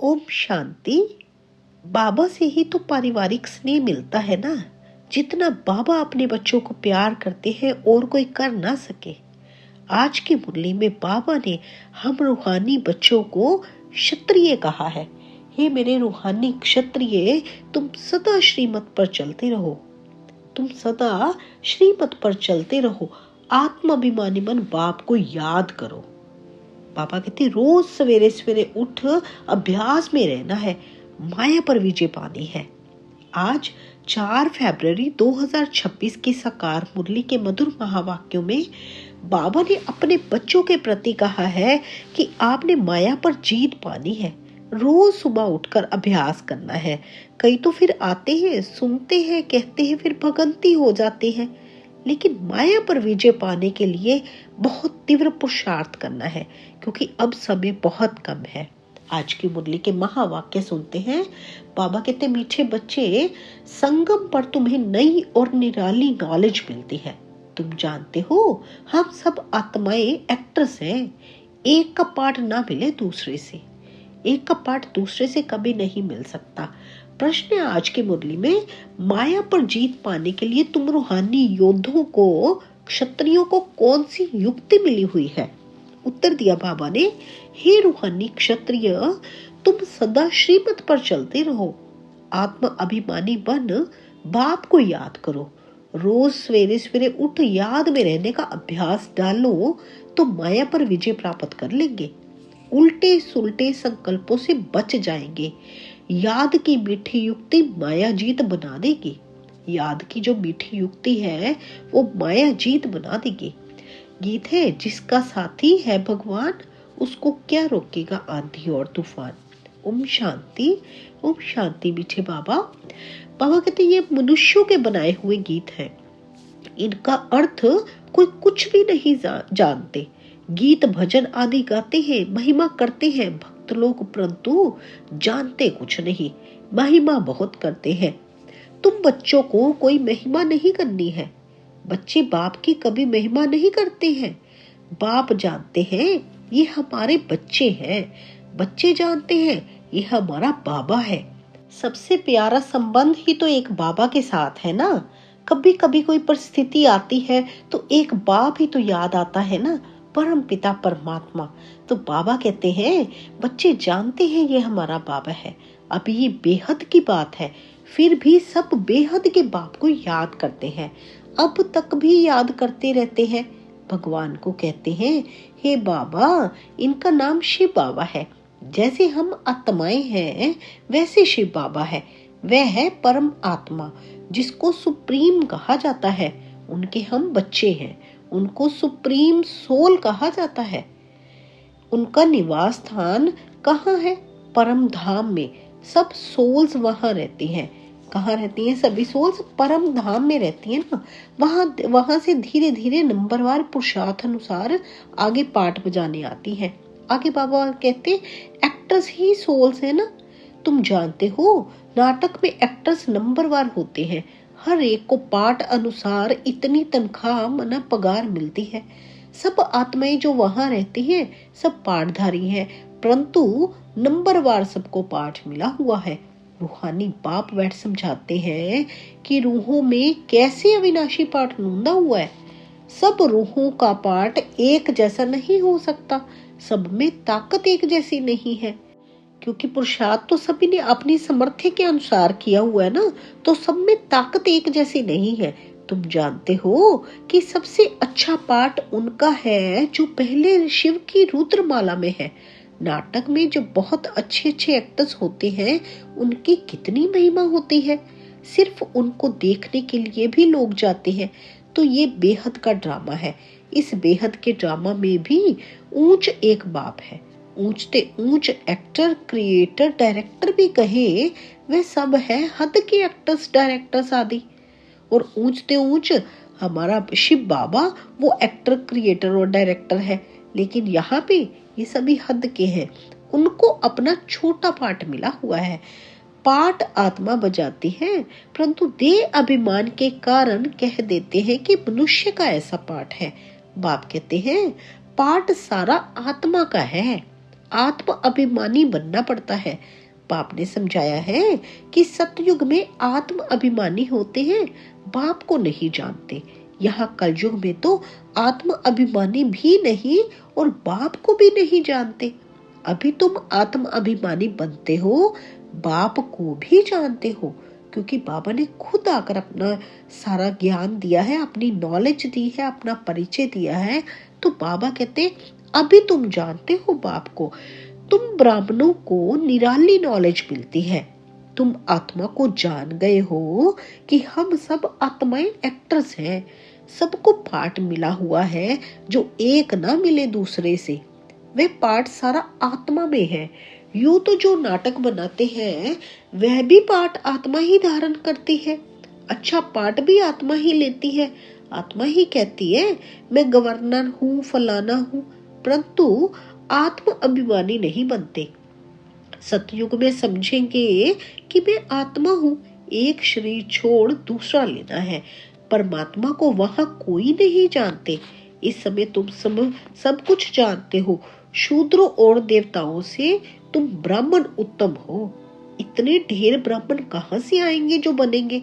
ओम शांति। बाबा से ही तो पारिवारिक स्नेह मिलता है ना। जितना बाबा अपने बच्चों को प्यार करते हैं और कोई कर ना सके। आज की मुरली में बाबा ने हम रूहानी बच्चों को क्षत्रिय कहा है। हे मेरे रूहानी क्षत्रिय, तुम सदा श्रीमत पर चलते रहो। तुम सदा श्रीमत पर चलते रहो। आत्माभिमानी मन बाप को याद करो। पापा कहते रोज सवेरे सवेरे उठ अभ्यास में रहना है, माया पर विजय पानी है। आज 4 फरवरी 2026 की साकार मुरली के मधुर महावाक्यों में बाबा ने अपने बच्चों के प्रति कहा है कि आपने माया पर जीत पानी है। रोज सुबह उठकर अभ्यास करना है। कई तो फिर आते हैं, सुनते हैं, कहते हैं, फिर भगंती हो जाते हैं। लेकिन माया पर विजय पाने के लिए बहुत तीव्र पुरुषार्थ करना है, क्योंकि अब समय बहुत कम है। आज की मुरली के महावाक्य सुनते हैं। बाबा कहते मीठे बच्चे, संगम पर तुम्हें नई और निराली नॉलेज मिलती है। तुम जानते हो हम सब आत्माएं एक्टर्स हैं। एक का पाठ ना मिले दूसरे से, एक का पाठ दूसरे से कभी नहीं मिल सकता। प्रश्न है आज की मुरली में, माया पर जीत पाने के लिए तुम रूहानी योद्धों को, क्षत्रियों को कौन सी युक्ति मिली हुई है? उत्तर दिया बाबा ने, हे रूहानी क्षत्रिय, तुम सदा श्रीमत पर चलते रहो। आत्मा अभिमानी बन बाप को याद करो। रोज सवेरे सवेरे उठ याद में रहने का अभ्यास डालो तो माया पर विजय प्राप्त कर लेंगे। उल्टे सुलटे संकल्पों से बच जाएंगे। याद की मीठी युक्ति माया जीत बना देगी। याद की जो मीठी युक्ति है वो माया जीत बना देगी। गीत है, जिसका साथी है भगवान, उसको क्या रोकेगा आंधी और तूफान। ओम शांति। ओम शांति मीठे बाबा। बाबा कहते ये मनुष्यों के बनाए हुए गीत हैं। इनका अर्थ कोई कुछ भी नहीं जानते। गीत भजन आदि गाते हैं, महिमा करते हैं भक्त लोग, परंतु जानते कुछ नहीं। महिमा बहुत करते हैं। तुम बच्चों को कोई महिमा नहीं करनी है। बच्चे बाप की कभी महिमा नहीं करते हैं। बाप जानते हैं ये हमारे बच्चे हैं। बच्चे जानते हैं ये हमारा बाबा है। सबसे प्यारा संबंध ही तो एक बाबा के साथ है ना। कभी कभी कोई परिस्थिति आती है तो एक बाप ही तो याद आता है ना, परम पिता परमात्मा। तो बाबा कहते हैं बच्चे जानते हैं ये हमारा बाबा है। अब ये बेहद की बात है, फिर भी सब बेहद के बाप को याद करते हैं। अब तक भी याद करते रहते हैं। भगवान को कहते हैं, हे बाबा, इनका नाम शिव बाबा है। जैसे हम आत्माएं हैं वैसे शिव बाबा है। वह है परम आत्मा, जिसको सुप्रीम कहा जाता है। उनके हम बच्चे हैं। उनको सुप्रीम सोल कहा जाता है। उनका निवास स्थान कहाँ है? परम धाम में। सब सोल्स वहां रहती हैं। कहाँ रहती हैं सभी सोल्स? परम धाम में रहती हैं ना। वहां से धीरे धीरे नंबरवार पुरुषार्थ अनुसार आगे पाठ बजाने आती हैं। आगे बाबा कहते एक्टर्स ही सोल्स है ना। तुम जानते हो नाटक में एक्टर्स नंबरवार होते हैं। हर एक को पाठ अनुसार इतनी तनख्वाह मना पगार मिलती है। सब आत्माएं जो वहां रहती हैं सब पाठधारी हैं, परंतु नंबरवार सबको पाठ मिला हुआ है। रूहानी बाप बैठ समझाते हैं कि रूहों में कैसे अविनाशी पाठ नूंदा हुआ है। सब रूहों का पाठ एक जैसा नहीं हो सकता। सब में ताकत एक जैसी नहीं है, क्योंकि पुरुषार्थ तो सभी ने अपनी सामर्थ्य के अनुसार किया हुआ है ना। तो सब में ताकत एक जैसी नहीं है। तुम जानते हो कि सबसे अच्छा पाठ उनका है जो पहले शिव की रुद्रमाला में है। नाटक में जो बहुत अच्छे अच्छे एक्टर्स होते हैं उनकी कितनी महिमा होती है। सिर्फ उनको देखने के लिए भी लोग जाते हैं। तो ये बेहद का ड्रामा है। इस बेहद के ड्रामा में भी ऊंच एक बाप है। ऊंचते ऊंच एक्टर, क्रिएटर, डायरेक्टर भी कहे वे सब है हद के एक्टर्स, डायरेक्टर्स आदि। और ऊंचते ऊंच हमारा शिव बाबा वो एक्टर, क्रिएटर और डायरेक्टर है। लेकिन यहाँ पे ये सभी हद के हैं। उनको अपना छोटा पार्ट मिला हुआ है। पाठ आत्मा बजाती है, परंतु देह अभिमान के कारण कह देते हैं कि मनुष्य का ऐसा पाठ है। बाप कहते हैं पाठ सारा आत्मा का है। आत्म अभिमानी बनना पड़ता है। बाप ने समझाया है कि सतयुग में आत्म अभिमानी होते हैं, बाप को नहीं जानते। यहाँ कलयुग में तो आत्म अभिमानी भी नहीं और बाप को भी नहीं जानते। अभी तुम आत्म अभिमानी बनते हो, बाप को भी जानते हो, क्योंकि बाबा ने खुद आकर अपना सारा ज्ञान दिया है, अपनी नॉलेज दी है, अपना परिचय दिया है। तो बाबा कहते अभी तुम जानते हो बाप को। तुम ब्राह्मणों को निराली नॉलेज मिलती है। तुम आत्मा को जान गए हो कि हम सब आत्माएं एक्टर्स हैं। सबको पार्ट मिला हुआ है जो एक ना मिले दूसरे से। वे पार्ट सारा आत्मा में है। यूं तो जो नाटक बनाते हैं वह भी पार्ट आत्मा ही धारण करती है। अच्छा पार्ट भी आत्मा ही लेती है। आत्मा ही कहती है मैं गवर्नर हूँ, फलाना हूँ, परंतु आत्म अभिमानी नहीं बनते। सतयुग में समझेंगे कि मैं आत्मा हूँ, एक शरीर छोड़ दूसरा लेना है। परमात्मा को वहां कोई नहीं जानते। इस समय तुम सब कुछ जानते हो। शूद्रों और देवताओं से तुम ब्राह्मण उत्तम हो। इतने ढेर ब्राह्मण कहाँ से आएंगे जो बनेंगे?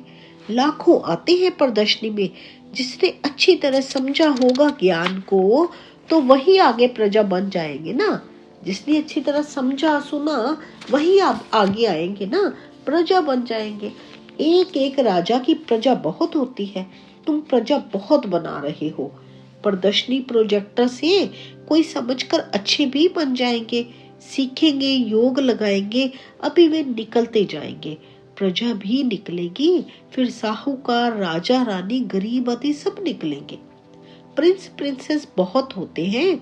लाखों आते हैं प्रदर्शनी में। जिसने अच्छी तरह समझा होगा ज्ञान को तो वही आगे प्रजा बन जाएंगे ना। जिसने अच्छी तरह समझा सुना वही आप आगे आएंगे ना, प्रजा बन जाएंगे। एक एक राजा की प्रजा बहुत होती है। तुम प्रजा बहुत बना रहे हो। प्रदर्शनी प्रोजेक्टर से कोई समझकर अच्छे भी बन जाएंगे, सीखेंगे, योग लगाएंगे, अभी वे निकलते जाएंगे। प्रजा भी निकलेगी, फिर साहूकार, राजा, रानी, गरीब आदि सब निकलेंगे। प्रिंस प्रिंसेस बहुत होते हैं।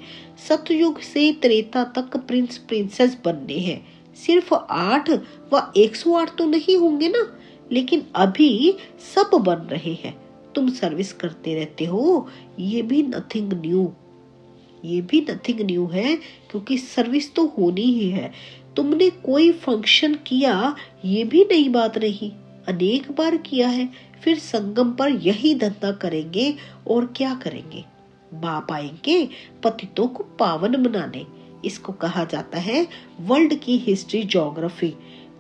सतयुग से त्रेता तक प्रिंस प्रिंसेस बनने हैं। सिर्फ 8 व 108 तो नहीं होंगे ना, लेकिन अभी सब बन रहे हैं। तुम सर्विस करते रहते हो, ये भी नथिंग न्यू। ये भी नथिंग न्यू है, क्योंकि सर्विस तो होनी ही है। तुमने कोई फंक्शन किया, ये भी नई बात नहीं, अनेक बार किया है। फिर संगम पर यही धंधा करेंगे और क्या करेंगे? बाप आएंगे पतितों को पावन बनाने। इसको कहा जाता है वर्ल्ड की हिस्ट्री ज्योग्राफी।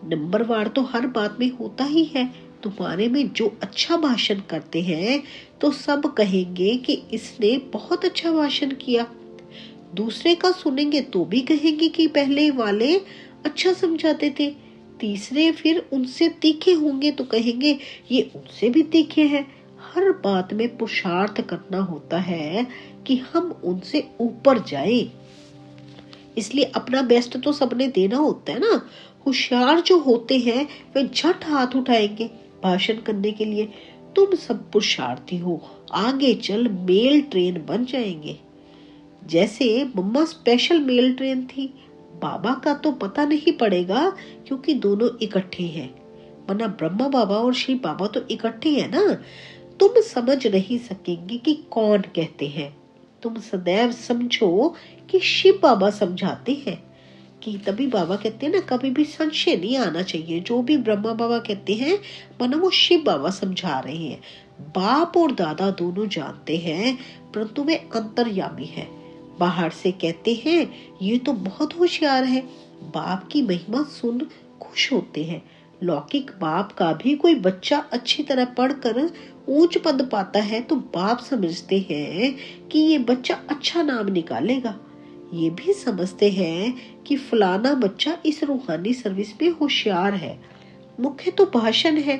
नंबरवार तो हर बात में होता ही है। तुम्हारे में जो अच्छा भाषण करते हैं तो सब कहेंगे कि इसने बहुत अच्छा भाषण किया। दूसरे का सुनेंगे तो भी कहेंगे कि पहले वाले अच्छा समझाते थे। तीसरे फिर उनसे तीखे होंगे तो कहेंगे ये उनसे भी तीखे हैं। हर बात में पुरुषार्थ करना होता है कि हम उनसे ऊपर जाए। इसलिए अपना बेस्ट तो सबने देना होता है ना। होशियार जो होते हैं वे झट हाथ उठाएंगे भाषण करने के लिए। तुम सब पुरुषार्थी हो, आगे चल मेल ट्रेन बन जाएंगे। जैसे मम्मा स्पेशल मेल ट्रेन थी। बाबा का तो पता नहीं पड़ेगा क्योंकि दोनों इकट्ठे हैं, वरना ब्रह्मा बाबा और शिव बाबा तो इकट्ठे हैं ना। तुम समझ नहीं सकेंगे कि कौन कहते हैं। तुम सदैव समझो कि शिव बाबा समझाते हैं। कि तभी बाबा कहते हैं ना, कभी भी संशय नहीं आना चाहिए। जो भी ब्रह्मा बाबा कहते हैं मानो वो शिव बाबा समझा रहे हैं। बाप और दादा दोनों जानते हैं, परंतु वे अंतर्यामी है। बाहर से कहते हैं ये तो बहुत होशियार है, बाप की महिमा सुन खुश होते हैं। लौकिक बाप का भी कोई बच्चा अच्छी तरह पढ़कर ऊंच पद पाता है तो बाप समझते हैं कि ये बच्चा अच्छा नाम निकालेगा। ये भी समझते हैं कि फलाना बच्चा इस रूहानी सर्विस में होशियार है। मुख्य तो भाषण है,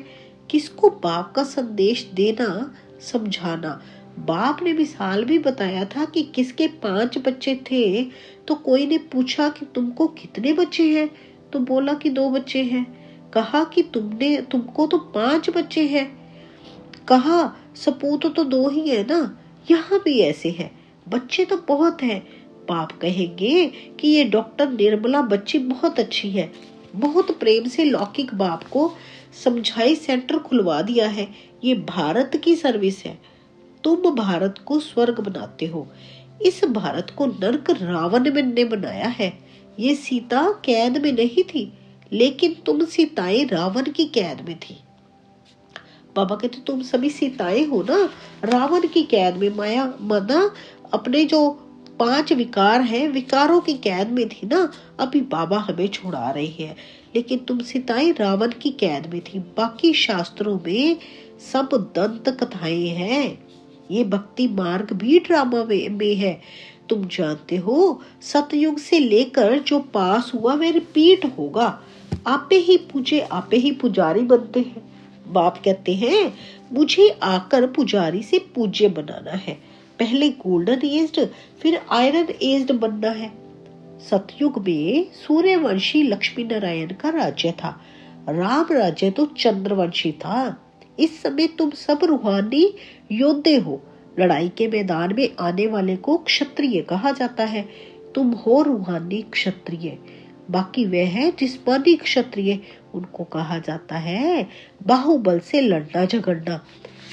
किसको बाप का संदेश देना, समझाना। बाप ने मिसाल भी बताया था कि किसके 5 बच्चे थे तो कोई ने पूछा कि तुमको कितने बच्चे हैं, तो बोला कि 2 बच्चे हैं। कहा कि तुमको तो 5 बच्चे हैं। कहा सपूत तो 2 ही है ना। यहाँ भी ऐसे है, बच्चे तो बहुत हैं। बाप कहेंगे कि ये डॉक्टर निर्मला बच्ची बहुत अच्छी है। बहुत प्रेम से लौकिक बाप को समझाई सेंटर खुलवा दिया है। ये भारत की सर्विस है। तुम भारत को स्वर्ग बनाते हो, इस भारत को नरक रावण ने बनाया है। ये सीता कैद में नहीं थी, लेकिन तुम सीताएं रावण की कैद में थी। बाबा कहते तुम सभी सीताएं हो ना, रावण की कैद में। माया मना अपने जो 5 विकार हैं, विकारों की कैद में थी ना, अभी बाबा हमें छुड़ा रहे हैं। लेकिन तुम सीताएं रावण की कैद में थी। बाकी शास्त्रों में सब दंत कथाएं हैं, ये भक्ति मार्ग भी ड्रामा में है। तुम जानते हो सतयुग से लेकर जो पास हुआ वह रिपीट होगा। आपे ही पूजे आपे ही पुजारी बनते हैं। बाप कहते हैं मुझे आकर पुजारी से पूज्य बनाना है। पहले गोल्डन एज्ड फिर आयरन एज्ड बनना है। सतयुग में सूर्यवंशी लक्ष्मी नारायण का राज्य था, राम राज्य तो चंद्रवंशी था। इस समय तुम सब रूहानी योद्धे हो। लड़ाई के मैदान में आने वाले को क्षत्रिय कहा जाता है। तुम हो रूहानी क्षत्रिय। बाकी वह है जिस्मानी क्षत्रिय, उनको कहा जाता है बाहुबल से लड़ना झगड़ना।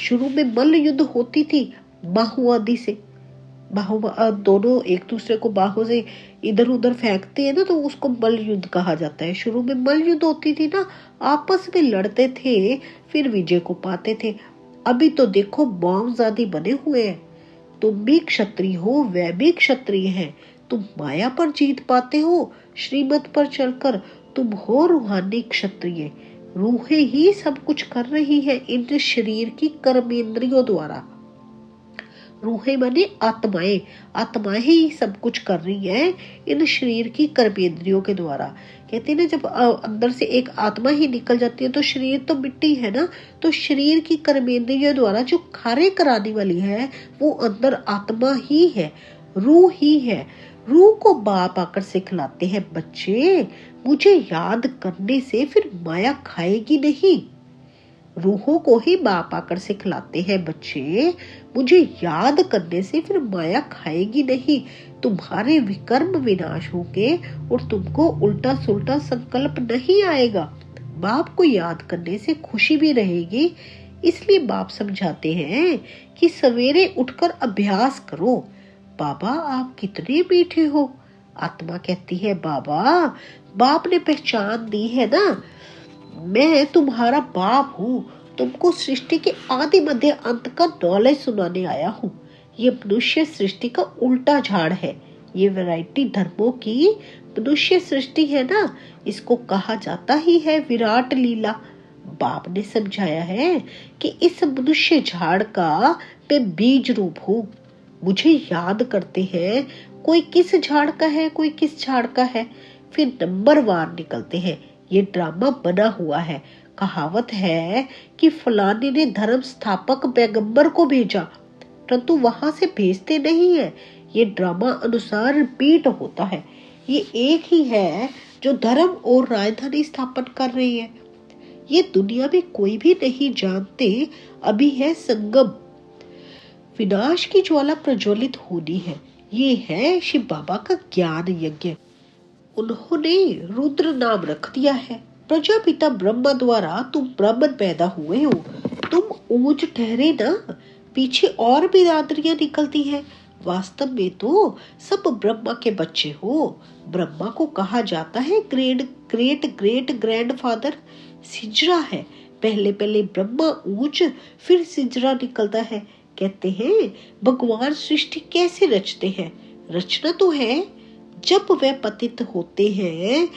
शुरू में मल्ल युद्ध होती थी बाहु आदि से। दोनों एक दूसरे को बाहों से इधर उधर फेंकते हैं ना, तो उसको मल्ल युद्ध कहा जाता है। शुरू में मल्ल युद्ध होती थी ना, आपस में लड़ते थे, फिर विजय को पाते थे। अभी तो देखो बॉम्बजादी बने हुए हैं। तुम भी क्षत्रिय हो, वह भी क्षत्रिय है। तुम माया पर जीत पाते हो, श्रीमत पर चलकर। तुम हो रूहानी क्षत्रिय। रूहें ही सब कुछ कर रही है इन शरीर की कर्मेंद्रियों द्वारा। रूहें माने आत्माएं, आत्माएं ही सब कुछ कर रही है इन शरीर की कर्मेंद्रियों के द्वारा। कहते हैं ना, जब अंदर से एक आत्मा ही निकल जाती है तो शरीर तो मिट्टी है ना, तो शरीर की कर्मेंद्रियों द्वारा जो कार्य कराने वाली है वो अंदर आत्मा ही है, रूह ही है। रूह को बाप आकर सिखलाते हैं, बच्चे मुझे याद करने से फिर माया खाएगी नहीं। रूहों को ही बाप आकर सिखलाते हैं, बच्चे मुझे याद करने से फिर माया खाएगी नहीं। तुम्हारे विकर्म विनाश होंगे और तुमको उल्टा सुल्टा संकल्प नहीं आएगा। बाप को याद करने से खुशी भी रहेगी। इसलिए बाप समझाते हैं कि सवेरे उठकर अभ्यास करो। बाबा आप कितने मीठे हो। आत्मा कहती है बाबा, बाप ने पहचान दी है ना, मैं तुम्हारा बाप हूँ। तुमको सृष्टि के आदि मध्य अंत का नॉलेज सुनाने आया हूँ। ये मनुष्य सृष्टि का उल्टा झाड़ है। ये वैरायटी धर्मों की मनुष्य सृष्टि है ना, इसको कहा जाता ही है विराट लीला। बाप ने समझाया है कि इस मनुष्य झाड़ का मैं बीज रूप हूँ। मुझे याद करते हैं, कोई किस झाड़ का है, कोई किस झाड़ का है, फिर नंबर वार निकलते हैं। ये ड्रामा बना हुआ है। कहावत है कि फलाने ने धर्म स्थापक पैगंबर को भेजा, परंतु वहां से भेजते नहीं है। ये ड्रामा अनुसार रिपीट होता है। ये एक ही है जो धर्म और राजधानी स्थापन कर रही है। ये दुनिया में कोई भी नहीं जानते। अभी है संगम, विनाश की ज्वाला प्रज्वलित होनी है। ये है शिव बाबा का ज्ञान यज्ञ। उन्होंने रुद्र नाम रख दिया है। प्रजापिता ब्रह्मा द्वारा तुम ब्राह्मण पैदा हुए हो। तुम ऊंच ठहरे ना, पीछे और बिरादरियां निकलती हैं। वास्तव में तो सब ब्रह्मा के बच्चे हो। ब्रह्मा को कहा जाता है ग्रेट ग्रेट ग्रेट ग्रैंडफादर। सिजरा है, पहले पहले ब्रह्मा ऊंच, फिर सिजरा निकलता है। कहते हैं भगवान सृष्टि कैसे रचते हैं। रचना तो है, जब वे पतित होते हैं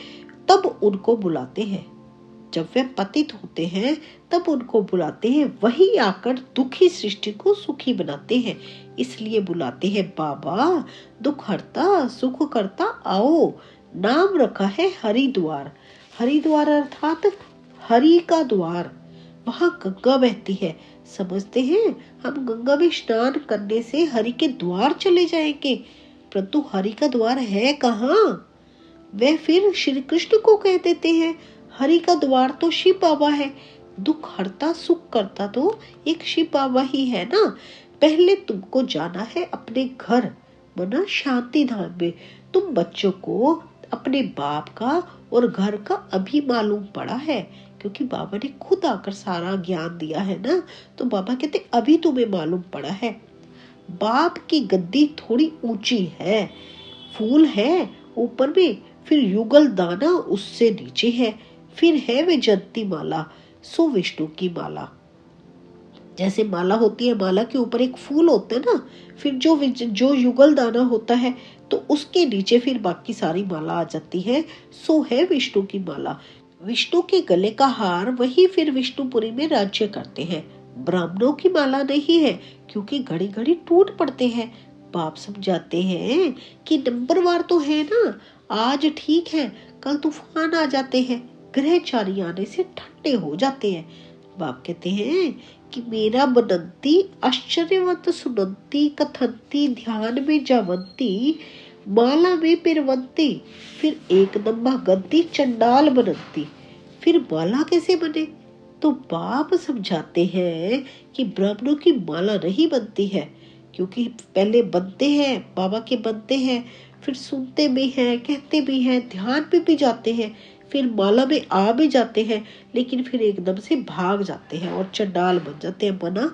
तब उनको बुलाते हैं। जब वे पतित होते हैं तब उनको बुलाते हैं। वही आकर दुखी सृष्टि को सुखी बनाते हैं। इसलिए बुलाते हैं बाबा दुख हरता सुख करता आओ। नाम रखा है हरिद्वार। हरिद्वार अर्थात हरि का द्वार। वहां गंगा बहती है। समझते हैं हम गंगा में स्नान करने से हरि के द्वार चले जाएंगे, परंतु हरि का द्वार है कहाँ। वे फिर श्री कृष्ण को कह देते हैं हरि का द्वार तो शिव बाबा है। दुख हरता सुख करता तो एक शिव बाबा ही है ना। पहले तुमको जाना है अपने घर, मना शांति धाम में। तुम बच्चों को अपने बाप का और घर का अभी मालूम पड़ा है, क्योंकि बाबा ने खुद आकर सारा ज्ञान दिया है ना। तो बाबा कहते अभी तुम्हें मालूम पड़ा है। बाप की गद्दी थोड़ी ऊंची है, फूल है ऊपर में, फिर युगल दाना उससे नीचे है, फिर है वैजयंती माला, सो विष्णु की माला। जैसे माला होती है, माला के ऊपर एक फूल होता है ना, फिर जो युगल दाना होता है तो उसके नीचे फिर बाकी सारी माला आ जाती है। सो है विष्णु की माला। विष्णु के गले का हार वही फिर विष्णुपुरी में राज्य करते हैं। ब्राह्मणों की माला नहीं है, क्योंकि घड़ी घड़ी टूट पड़ते हैं। बाप समझाते हैं कि नंबरवार तो है ना, आज ठीक है कल तूफान आ जाते हैं, ग्रहचारी आने से ठंडे हो जाते हैं। बाप कहते हैं कि मेरा बनंती आश्चर्यवत सुनंती कथंती ध्यान में जावंती माला में पिरवंती, फिर एकदम भागंती चंडाल बनंती। फिर माला कैसे बने? तो बाप समझाते हैं कि ब्राह्मणों की माला नहीं बनती है, क्योंकि पहले बनते हैं, बाबा के बनते हैं, फिर सुनते भी हैं, कहते भी हैं, ध्यान पे भी जाते हैं, फिर माला में आ भी जाते हैं, लेकिन फिर एकदम से भाग जाते हैं और चंडाल बन जाते हैं, बना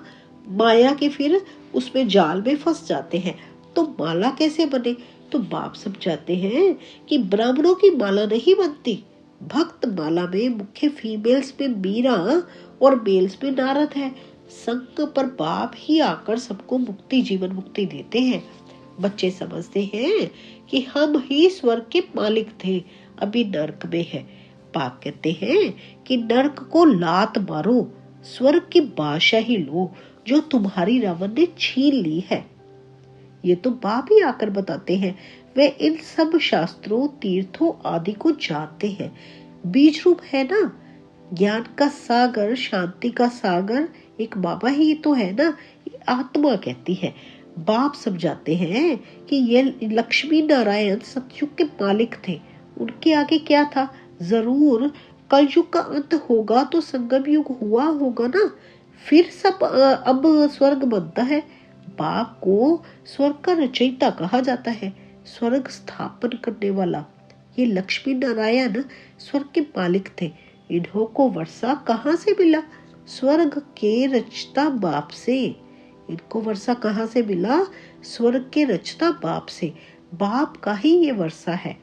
माया के, फिर उसमें जाल में फंस जाते हैं। तो माला कैसे बने? तो बाप समझाते हैं कि ब्राह्मणों की माला नहीं बनती। भक्त माला में मुख्य फीमेल्स में मीरा और मेल्स में नारद है। संग पर बाप ही आकर सबको मुक्ति, जीवन मुक्ति देते हैं। बच्चे समझते हैं कि हम ही स्वर्ग के मालिक थे, अभी नरक में है। बाप कहते हैं कि नरक को लात मारो, स्वर्ग की बादशाही लो जो तुम्हारी रावण ने छीन ली है। ये तो बाप ही आकर बताते हैं। वे इन सब शास्त्रों, तीर्थों आदि को जानते हैं। बीज रूप है ना, ज्ञान का सागर, शांति का सागर एक बाबा ही तो है ना, ये आत्मा कहती है। बाप समझाते हैं कि ये लक्ष्मी नारायण सतयुग के मालिक थे। उनके आगे क्या था? जरूर कलयुग का अंत होगा तो संगम युग हुआ होगा ना, फिर सब अब स्वर्ग बनता है। बाप को स्वर्ग का रचयिता कहा जाता है, स्वर्ग स्थापन करने वाला। ये लक्ष्मी नारायण स्वर्ग के मालिक थे। इन्हों को वर्षा कहाँ से मिला? स्वर्ग के रचता बाप से। इनको वर्षा कहाँ से मिला? स्वर्ग के रचता बाप से। बाप का ही ये वर्षा है।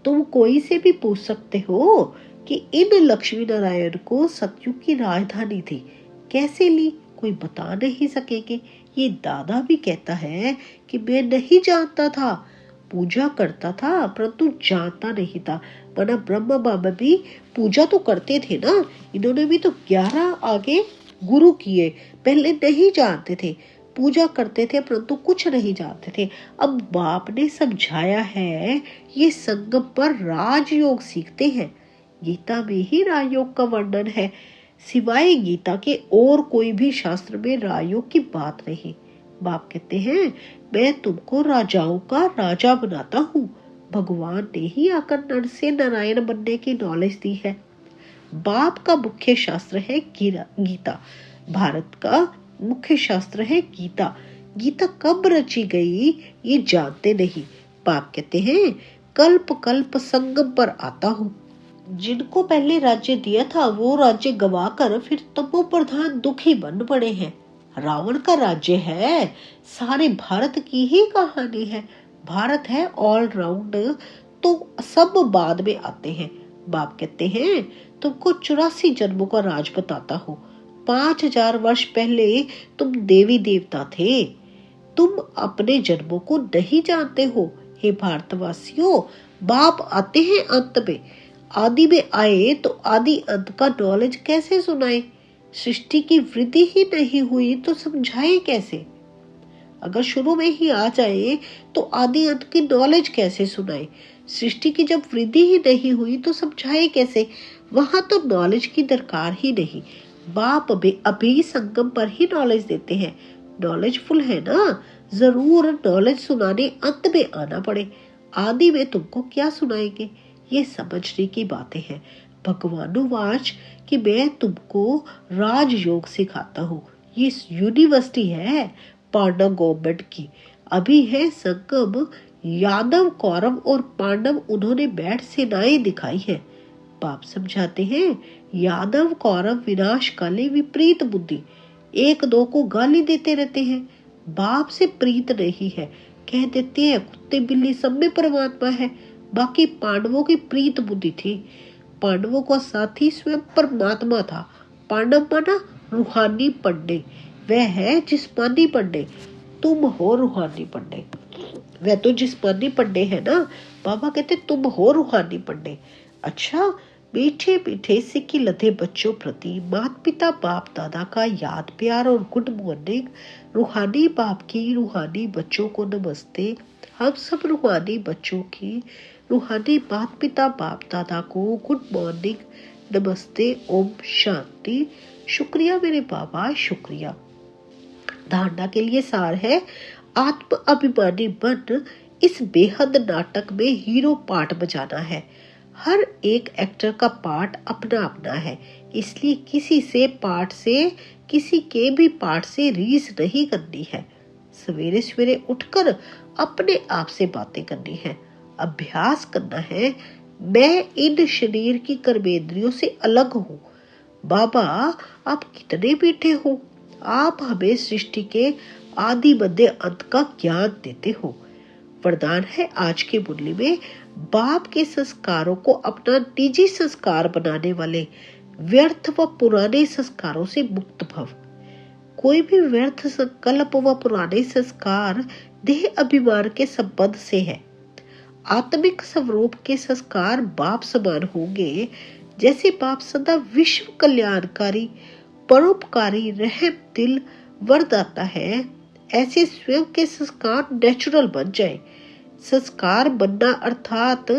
तुम कोई से भी पूछ सकते हो कि इन लक्ष्मी नारायण को सतयुग की राजधानी थी, कैसे ली? कोई बता नहीं सकेंगे। ये दादा भी कहता है कि मैं नहीं जानता था, पूजा करता था परंतु जानता नहीं था। वरना ब्रह्मा बाबा भी पूजा तो करते थे ना, इन्होंने भी तो 11 आगे गुरु किए, पहले नहीं जानते थे, पूजा करते थे परंतु कुछ नहीं जानते थे। अब बाप ने समझाया है, ये संगम पर राजयोग सीखते हैं। गीता में ही राजयोग का वर्णन है, सिवाय गीता के और कोई भी शास्त्र में राजयोग की बात नहीं। बाप कहते हैं मैं तुमको राजाओं का राजा बनाता हूँ। भगवान ने ही आकर नर से नारायण बनने की नॉलेज दी है। बाप का मुख्य शास्त्र है गीता। भारत का मुख्य शास्त्र है गीता। गीता कब रची गई ये जानते नहीं। बाप कहते हैं कल्प कल्प संगम पर आता हूँ। जिनको पहले राज्य दिया था वो राज्य गवाकर फिर तमो प्रधान दुखी बन पड़े हैं। रावण का राज्य है, सारे भारत की ही कहानी है। भारत है ऑल राउंड, तो सब बाद में आते हैं। बाप कहते हैं तुमको 84 जन्मों का राज बताता हूँ। 5000 वर्ष पहले तुम देवी देवता थे, तुम अपने जन्मों को नहीं जानते हो। हे भारतवासियों, बाप आते हैं अंत में, आदि में आए तो आदि अंत का नॉलेज कैसे सुनाए? सृष्टि की वृद्धि ही नहीं हुई तो समझाए कैसे? अगर शुरू में ही आ जाए तो आदि अंत की नॉलेज कैसे सुनाए? सृष्टि की जब वृद्धि ही नहीं हुई तो समझाए कैसे? वहां तो नॉलेज की दरकार ही नहीं। बाप अभी संगम पर ही नॉलेज देते हैं। नॉलेजफुल है ना, जरूर नॉलेज सुनाने अंत में आना पड़े। आदि में तुमको क्या सुनाएंगे? ये समझने की बातें हैं। भगवानुवाच कि मैं तुमको राजयोग सिखाता हूँ। ये यूनिवर्सिटी है पांडव गवर्नमेंट की। अभी है संगम, यादव कौरव और पांडव उन्होंने बैठ सेनाएं दिखाई है। बाप समझाते हैं यादव कौरव विनाश काले विपरीत बुद्धि, एक दो को गाली देते रहते हैं। बाप से प्रीत नहीं है, कह देते हैं कुत्ते बिल्ली सब में परमात्मा है। बाकी पांडवों की प्रीत बुद्धि थी। पांडवों का साथी स्वयं परमात्मा था। पांडव माना रूहानी पढ़ने, वह है जिस्मानी पढ़ने, तुम हो रूहानी पढ़ने। वह तो जिस्मानी पढ़ने है ना, बाबा कहते तुम हो रूहानी पढ़ने। अच्छा, मीठे मीठे सिक्की लदे बच्चों प्रति माता पिता बाप दादा का याद प्यार और गुड मॉर्निंग। रूहानी बाप की रूहानी बच्चों को नमस्ते। हम सब रूहानी बच्चों की रूहानी माता पिता बाप दादा को गुड मॉर्निंग, नमस्ते, ओम शांति। शुक्रिया मेरे बाबा, शुक्रिया। धारणा के लिए सार है, आत्म अभिमानी मन इस बेहद नाटक में हीरो पार्ट बजाना है। हर एक एक्टर का पार्ट अपना अपना है, इसलिए किसी के भी पार्ट से रीस नहीं करनी है। सवेरे सवेरे उठकर अपने आप से बातें करनी है, अभ्यास करना है, मैं इन शरीर की कर्मेंद्रियों से अलग हूँ। बाबा आप कितने मीठे हो, आप हमें सृष्टि के आदि मध्य अंत का ज्ञान देते हो। वरदान है आज की मुरली में, बाप के संस्कारों को अपना निजी संस्कार बनाने वाले व्यर्थ व पुराने संस्कारों से मुक्त भव। कोई भी व्यर्थ संकल्प व पुराने संस्कार देह अभिमान के संबंध से है। आत्मिक स्वरूप के संस्कार बाप समान होंगे। जैसे बाप सदा विश्व कल्याणकारी, परोपकारी, रहम दिल वरदाता है, ऐसे स्वयं के संस्कार नेचुरल बन जाए। संस्कार बनना अर्थात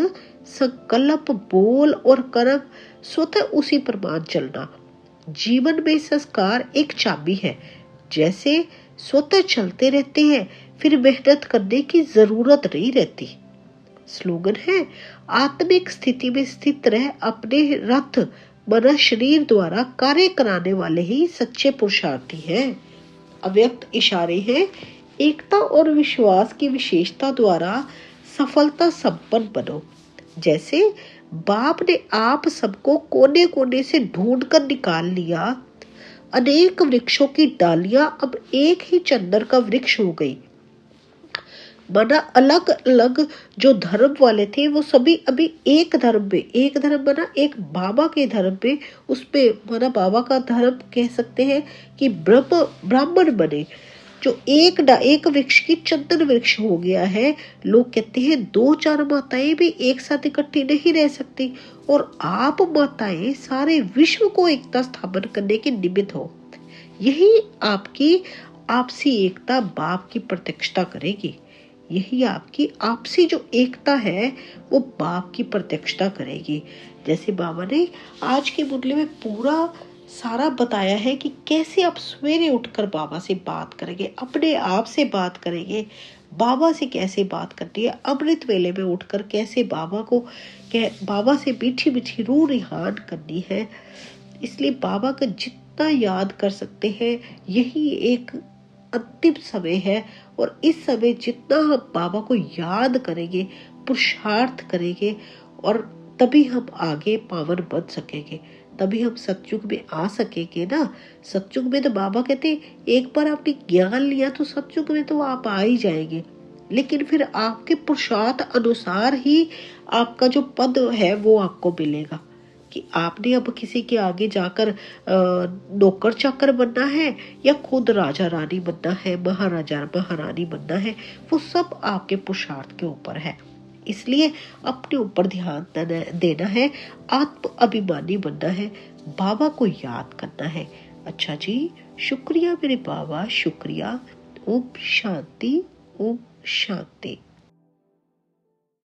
संकल्प, बोल और कर्म स्वतः उसी प्रमाण चलना। जीवन में संस्कार एक चाबी है, जैसे स्वतः चलते रहते हैं, फिर मेहनत करने की जरूरत नहीं रहती। स्लोगन है, आत्मिक स्थिति में स्थित रह अपने रथ मन शरीर द्वारा कार्य कराने वाले ही सच्चे पुरुषार्थी हैं। अव्यक्त इशारे हैं, एकता और विश्वास की विशेषता द्वारा सफलता संपन्न बनो। जैसे बाप ने आप सबको कोने कोने से ढूंढ कर निकाल लिया, अनेक वृक्षों की डालियां अब एक ही चंदन का वृक्ष हो गई। माना अलग अलग जो धर्म वाले थे वो सभी अभी एक धर्म में, एक धर्म माना एक बाबा के धर्म में, उसपे माना बाबा का धर्म कह सकते हैं कि ब्राह्मण बने, जो एक वृक्ष की चंदन वृक्ष हो गया है। लोग कहते हैं दो चार माताएं भी एक साथ इकट्ठी नहीं रह सकती, और आप माताएं सारे विश्व को एकता स्थापन करने के निमित्त हो। यही आपकी आपसी एकता बाप की प्रत्यक्षता करेगी। यही आपकी आपसी जो एकता है वो बाप की प्रत्यक्षता करेगी। जैसे बाबा ने आज की मुरली में पूरा सारा बताया है कि कैसे आप सवेरे उठकर बाबा से बात करेंगे, अपने आप से बात करेंगे, बाबा से कैसे बात करनी है, अमृत वेले में उठकर कैसे बाबा से मीठी मीठी रूह रिहान करनी है। इसलिए बाबा का जितना याद कर सकते हैं यही एक अंतिम समय है, और इस समय जितना हम बाबा को याद करेंगे, पुरुषार्थ करेंगे, और तभी हम आगे पावन बन सकेंगे, तभी हम सतयुग में आ सकेंगे ना। सतयुग में तो बाबा कहते एक बार आपने ज्ञान लिया तो सतयुग में तो आप आ ही जाएंगे, लेकिन फिर आपके पुरुषार्थ अनुसार ही आपका जो पद है वो आपको मिलेगा। कि आपने अब किसी के आगे जाकर नौकर चाकर बनना है या खुद राजा रानी बनना है, महाराजा महारानी बनना है, वो सब आपके पुरुषार्थ के ऊपर है। इसलिए अपने ऊपर ध्यान देना है, आत्म अभिमानी बनना है, बाबा को याद करना है। अच्छा जी, शुक्रिया मेरे बाबा, शुक्रिया। ओम शांति, ओम शांति।